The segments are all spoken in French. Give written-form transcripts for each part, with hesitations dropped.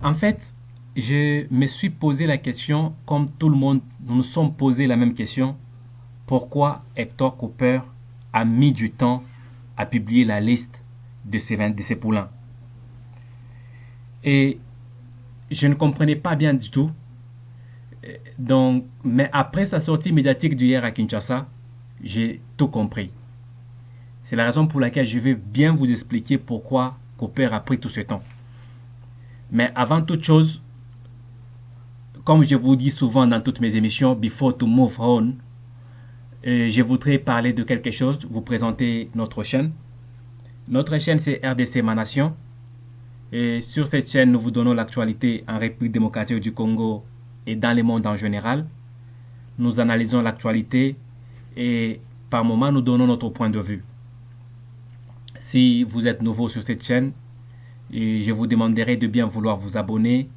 En fait, je me suis posé la question, comme tout le monde, nous nous sommes posé la même question, pourquoi Hector Cooper a mis du temps à publier la liste de ses poulains. Et je ne comprenais pas bien du tout. Donc, mais après sa sortie médiatique d'hier à Kinshasa, j'ai tout compris. C'est la raison pour laquelle je vais bien vous expliquer pourquoi Cooper a pris tout ce temps. Mais avant toute chose, comme je vous dis souvent dans toutes mes émissions, before to move on, je voudrais parler de quelque chose, vous présenter notre chaîne. Notre chaîne, c'est RDC Ma Nation. Et sur cette chaîne, nous vous donnons l'actualité en République démocratique du Congo et dans le monde en général. Nous analysons l'actualité et par moments, nous donnons notre point de vue. Si vous êtes nouveau sur cette chaîne, je vous demanderai de bien vouloir vous abonner,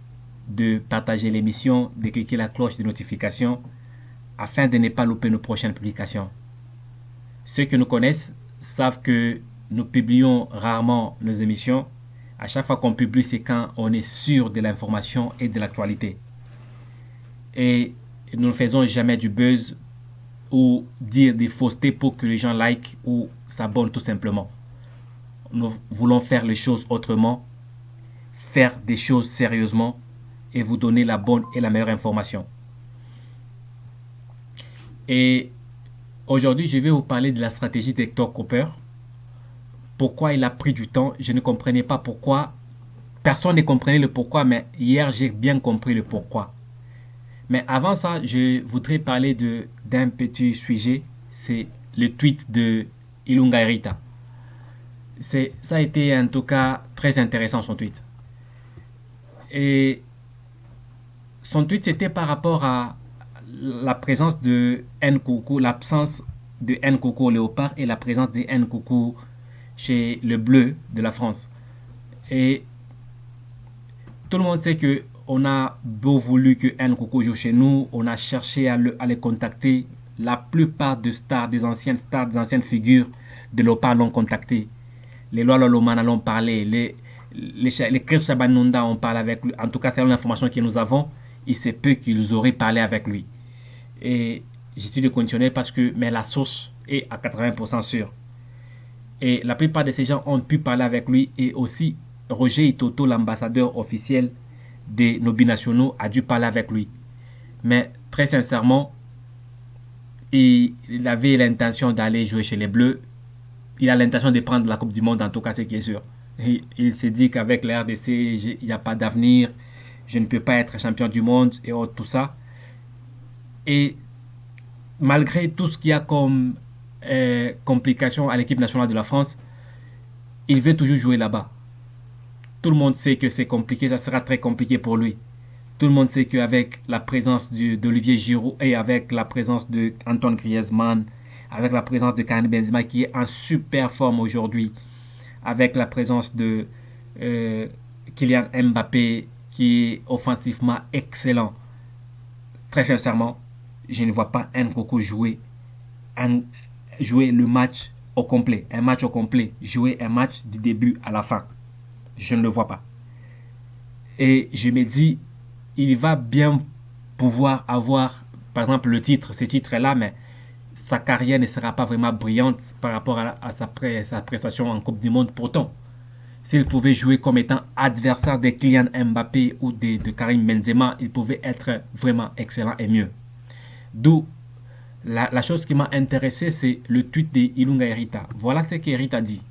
de partager l'émission, de cliquer la cloche de notification afin de ne pas louper nos prochaines publications. Ceux qui nous connaissent savent que nous publions rarement nos émissions. À chaque fois qu'on publie, c'est quand on est sûr de l'information et de l'actualité. Et nous ne faisons jamais du buzz ou dire des faussetés pour que les gens like ou s'abonnent tout simplement. Nous voulons faire les choses autrement, faire des choses sérieusement et vous donner la bonne et la meilleure information. Et aujourd'hui, je vais vous parler de la stratégie d'Hector Cooper. Pourquoi il a pris du temps, je ne comprenais pas pourquoi. Personne ne comprenait le pourquoi, mais hier, j'ai bien compris le pourquoi. Mais avant ça, je voudrais parler d'un petit sujet. C'est le tweet de Ilunga Erita. Ça a été en tout cas très intéressant son tweet. Et son tweet c'était par rapport à la présence de Nkoukou, l'absence de Nkoukou au léopard et la présence de Nkoukou chez le bleu de la France. Et tout le monde sait que on a beau voulu que Nkoukou joue chez nous, on a cherché à les contacter. La plupart des stars, des anciennes stars, des anciennes figures de léopard l'ont contacté. Les Loa Lolomana l'ont parlé, les Chris Chabanunda ont parlé avec lui. En tout cas, c'est l'information que nous avons. Il se peut qu'ils auraient parlé avec lui. Et je suis de conditionnel parce que mais la source est à 80% sûre. Et la plupart de ces gens ont pu parler avec lui. Et aussi, Roger Itoto, l'ambassadeur officiel des nos binationaux, a dû parler avec lui. Mais très sincèrement, il avait l'intention d'aller jouer chez les Bleus. Il a l'intention de prendre la Coupe du Monde, en tout cas, c'est qui est sûr. Il s'est dit qu'avec la RDC, il n'y a pas d'avenir, je ne peux pas être champion du monde et tout ça. Et malgré tout ce qu'il y a comme complications à l'équipe nationale de la France, il veut toujours jouer là-bas. Tout le monde sait que c'est compliqué, ça sera très compliqué pour lui. Tout le monde sait qu'avec la présence d'Olivier Giroud et avec la présence d'Antoine Griezmann, avec la présence de Karim Benzema qui est en super forme aujourd'hui, avec la présence de Kylian Mbappé qui est offensivement excellent. Très sincèrement, je ne vois pas Nkoukou jouer le match au complet. Un match au complet. Jouer un match du début à la fin. Je ne le vois pas. Et je me dis, il va bien pouvoir avoir, par exemple, le titre, ce titre-là, mais sa carrière ne sera pas vraiment brillante par rapport à sa prestation en Coupe du Monde. Pourtant, s'il pouvait jouer comme étant adversaire de Kylian Mbappé ou de Karim Benzema, il pouvait être vraiment excellent et mieux. D'où la chose qui m'a intéressé, c'est le tweet d'Ilunga Erita. Voilà ce qu'Erita dit.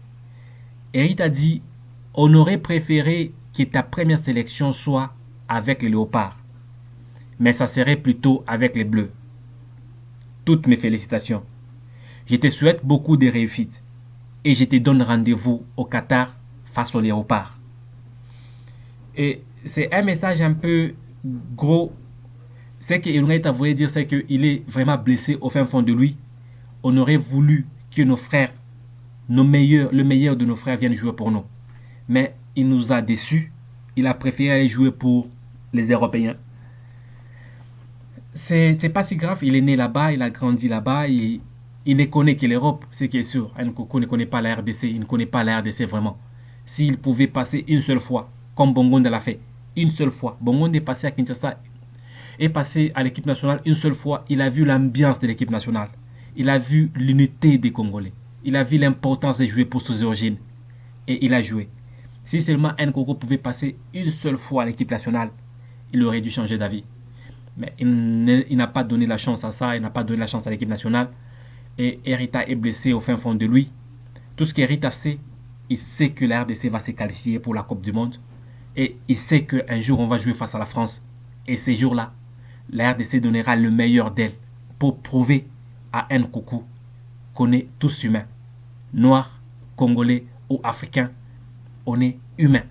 Erita dit, on aurait préféré que ta première sélection soit avec les léopards, mais ça serait plutôt avec les bleus. Toutes mes félicitations. Je te souhaite beaucoup de réussite et je te donne rendez-vous au Qatar face aux léopards. Et c'est un message un peu gros. Ce qu'Ilunga voulait dire, c'est qu'il est vraiment blessé au fin fond de lui. On aurait voulu que nos frères, le meilleur de nos frères viennent jouer pour nous. Mais il nous a déçus. Il a préféré aller jouer pour les Européens. C'est pas si grave. Il est né là-bas, il a grandi là-bas. Il ne connaît que l'Europe, c'est qui est sûr. Nkoukou ne connaît pas la RDC. Il ne connaît pas la RDC vraiment. S'il pouvait passer une seule fois, comme Bongonda l'a fait, une seule fois. Bongonde est passé à Kinshasa, est passé à l'équipe nationale une seule fois. Il a vu l'ambiance de l'équipe nationale. Il a vu l'unité des Congolais. Il a vu l'importance de jouer pour ses origines. Et il a joué. Si seulement Nkoko pouvait passer une seule fois à l'équipe nationale, il aurait dû changer d'avis. Mais il n'a pas donné la chance à ça, il n'a pas donné la chance à l'équipe nationale. Et Herita est blessé au fin fond de lui. Tout ce qu'Herita sait, il sait que la RDC va se qualifier pour la Coupe du Monde. Et il sait qu'un jour, on va jouer face à la France. Et ces jours-là, la RDC donnera le meilleur d'elle pour prouver à Nkoko qu'on est tous humains. Noirs, Congolais ou Africains, on est humains.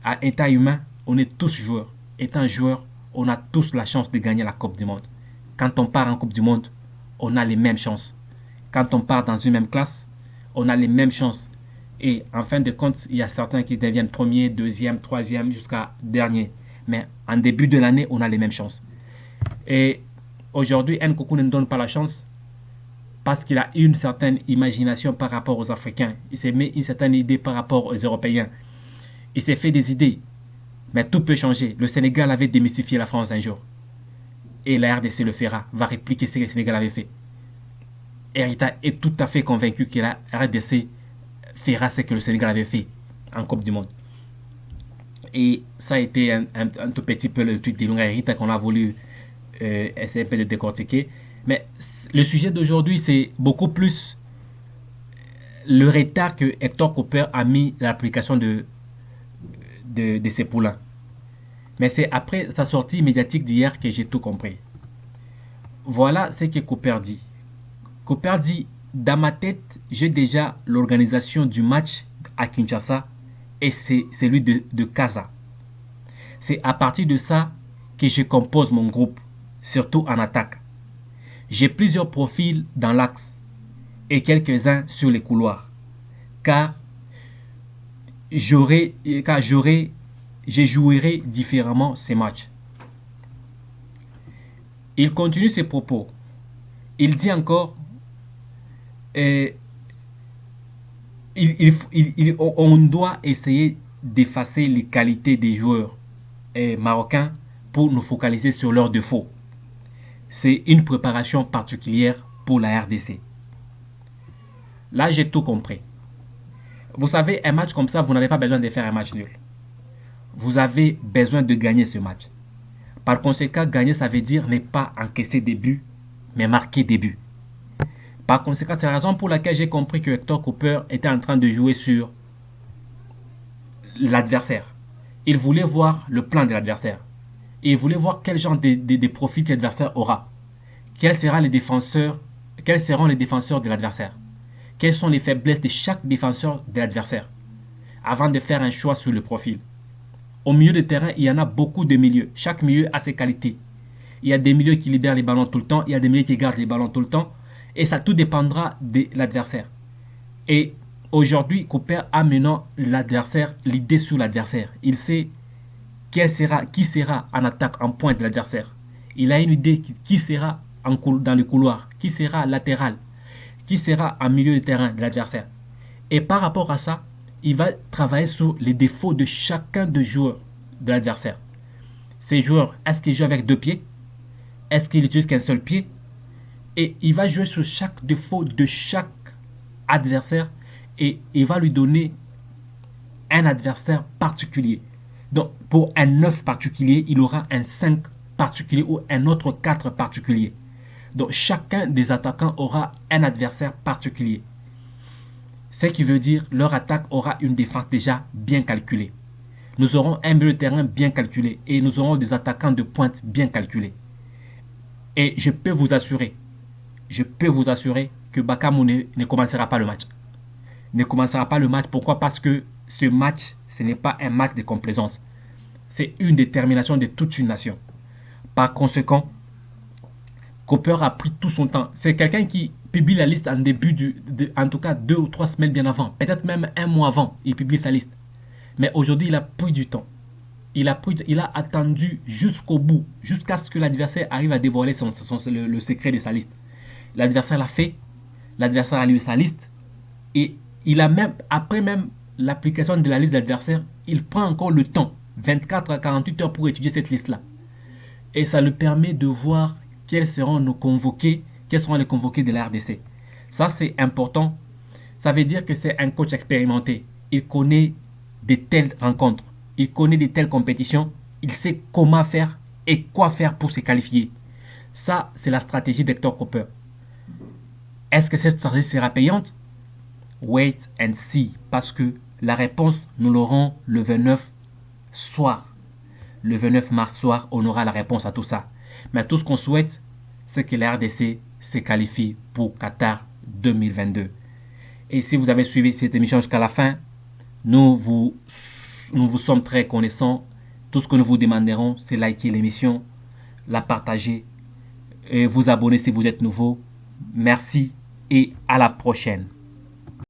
À état humain, on est tous joueurs. Étant joueurs, on a tous la chance de gagner la Coupe du Monde. Quand on part en Coupe du Monde, on a les mêmes chances. Quand on part dans une même classe, on a les mêmes chances. Et en fin de compte, il y a certains qui deviennent premier, deuxième, troisième, jusqu'à dernier. Mais en début de l'année, on a les mêmes chances. Et aujourd'hui, Nkoko ne nous donne pas la chance parce qu'il a une certaine imagination par rapport aux Africains. Il s'est mis une certaine idée par rapport aux Européens. Il s'est fait des idées. Mais tout peut changer. Le Sénégal avait démystifié la France un jour. Et la RDC le fera, va répliquer ce que le Sénégal avait fait. Herita est tout à fait convaincu que la RDC fera ce que le Sénégal avait fait en Coupe du Monde. Et ça a été un tout petit peu le tweet d'Ilunga Herita qu'on a voulu essayer un peu de décortiquer. Mais le sujet d'aujourd'hui, c'est beaucoup plus le retard que Hector Cooper a mis dans l'application de ses poulains. Mais c'est après sa sortie médiatique d'hier que j'ai tout compris. Voilà ce que Cooper dit. Cooper dit, dans ma tête, j'ai déjà l'organisation du match à Kinshasa et c'est celui de Casa. C'est à partir de ça que je compose mon groupe, surtout en attaque. J'ai plusieurs profils dans l'axe et quelques-uns sur les couloirs, car je jouerai différemment ces matchs. Il continue ses propos. Il dit encore, on doit essayer d'effacer les qualités des joueurs marocains pour nous focaliser sur leurs défauts. C'est une préparation particulière pour la RDC. Là, j'ai tout compris. Vous savez, un match comme ça, vous n'avez pas besoin de faire un match nul. Vous avez besoin de gagner ce match. Par conséquent, gagner, ça veut dire ne pas encaisser des buts, mais marquer des buts. Par conséquent, c'est la raison pour laquelle j'ai compris que Hector Cooper était en train de jouer sur l'adversaire. Il voulait voir le plan de l'adversaire. Il voulait voir quel genre de profil l'adversaire aura. Quels seront les défenseurs de l'adversaire. Quelles sont les faiblesses de chaque défenseur de l'adversaire. Avant de faire un choix sur le profil. Au milieu de terrain, il y en a beaucoup de milieux. Chaque milieu a ses qualités. Il y a des milieux qui libèrent les ballons tout le temps. Il y a des milieux qui gardent les ballons tout le temps. Et ça tout dépendra de l'adversaire. Et aujourd'hui, Cooper a maintenant l'adversaire, l'idée sur l'adversaire. Il sait qui sera en attaque, en pointe de l'adversaire. Il a une idée qui sera dans le couloir, qui sera latéral, qui sera en milieu de terrain de l'adversaire. Et par rapport à ça, il va travailler sur les défauts de chacun des joueurs de l'adversaire. Ces joueurs, est-ce qu'ils jouent avec deux pieds? Est-ce qu'ils n'utilisent qu'un seul pied? Et il va jouer sur chaque défaut de chaque adversaire et il va lui donner un adversaire particulier. Donc, pour un 9 particulier, il aura un 5 particulier ou un autre 4 particulier. Donc, chacun des attaquants aura un adversaire particulier. Ce qui veut dire leur attaque aura une défense déjà bien calculée. Nous aurons un milieu de terrain bien calculé et nous aurons des attaquants de pointe bien calculés. Et je peux vous assurer que Bakamou ne commencera pas le match. Ne commencera pas le match. Pourquoi? Parce que ce match, ce n'est pas un match de complaisance. C'est une détermination de toute une nation. Par conséquent, Cooper a pris tout son temps. C'est quelqu'un qui publie la liste en début, en tout cas 2 ou 3 semaines bien avant. Peut-être même un mois avant, il publie sa liste. Mais aujourd'hui, il a pris du temps. Il a attendu jusqu'au bout, jusqu'à ce que l'adversaire arrive à dévoiler le secret de sa liste. L'adversaire l'a fait. L'adversaire a lu sa liste. Et il a même, après même l'application de la liste de l'adversaire, il prend encore le temps 24 à 48 heures pour étudier cette liste-là. Et ça lui permet de voir quels seront nos convoqués, quels seront les convoqués de la RDC. Ça, c'est important. Ça veut dire que c'est un coach expérimenté. Il connaît de telles rencontres. Il connaît de telles compétitions. Il sait comment faire et quoi faire pour se qualifier. Ça, c'est la stratégie d'Hector Cooper. Est-ce que cette stratégie sera payante? Wait and see. Parce que la réponse, nous l'aurons le 29 soir. Le 29 mars soir, on aura la réponse à tout ça. Mais tout ce qu'on souhaite, c'est que la RDC se qualifie pour Qatar 2022. Et si vous avez suivi cette émission jusqu'à la fin, nous vous sommes très reconnaissants. Tout ce que nous vous demanderons, c'est liker l'émission, la partager et vous abonner si vous êtes nouveau. Merci et à la prochaine.